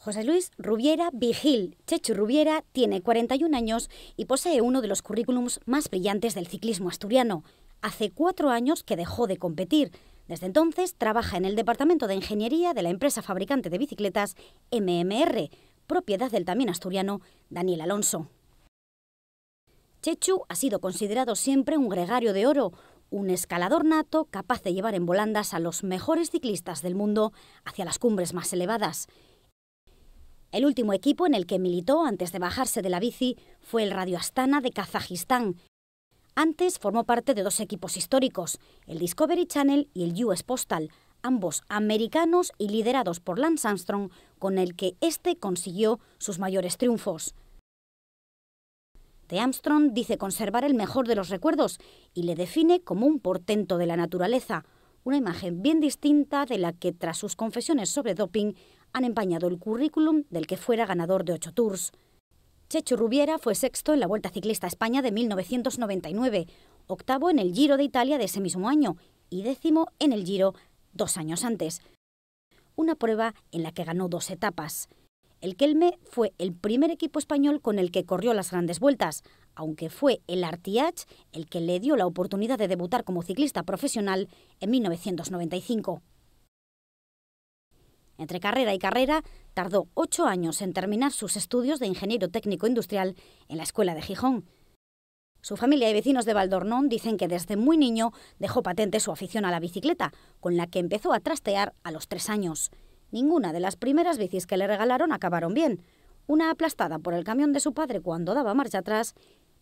José Luis Rubiera Vigil. Chechu Rubiera tiene 41 años y posee uno de los currículums más brillantes del ciclismo asturiano. Hace 4 años que dejó de competir. Desde entonces trabaja en el departamento de ingeniería de la empresa fabricante de bicicletas MMR, propiedad del también asturiano Daniel Alonso. Chechu ha sido considerado siempre un gregario de oro, un escalador nato capaz de llevar en volandas a los mejores ciclistas del mundo hacia las cumbres más elevadas. El último equipo en el que militó antes de bajarse de la bici fue el Radio Astana de Kazajistán. Antes formó parte de 2 equipos históricos, el Discovery Channel y el US Postal, ambos americanos y liderados por Lance Armstrong, con el que este consiguió sus mayores triunfos. De Armstrong dice conservar el mejor de los recuerdos y le define como un portento de la naturaleza, una imagen bien distinta de la que, tras sus confesiones sobre doping, han empañado el currículum del que fuera ganador de 8 Tours. Chechu Rubiera fue 6º en la Vuelta Ciclista a España de 1999, 8º en el Giro de Italia de ese mismo año y 10º en el Giro 2 años antes. Una prueba en la que ganó 2 etapas. El Kelme fue el primer equipo español con el que corrió las grandes vueltas, aunque fue el Artiach el que le dio la oportunidad de debutar como ciclista profesional en 1995. Entre carrera y carrera, tardó 8 años en terminar sus estudios de ingeniero técnico industrial en la Escuela de Gijón. Su familia y vecinos de Valdornón dicen que desde muy niño dejó patente su afición a la bicicleta, con la que empezó a trastear a los 3 años. Ninguna de las primeras bicis que le regalaron acabaron bien. Una aplastada por el camión de su padre cuando daba marcha atrás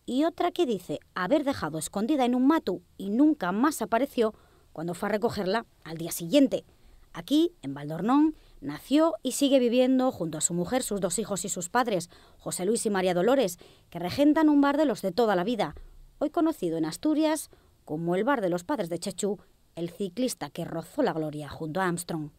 y otra que dice haber dejado escondida en un matu y nunca más apareció cuando fue a recogerla al día siguiente. Aquí, en Valdornón, nació y sigue viviendo junto a su mujer, sus 2 hijos y sus padres, José Luis y María Dolores, que regentan un bar de los de toda la vida, hoy conocido en Asturias como el bar de los padres de Chechu, el ciclista que rozó la gloria junto a Armstrong.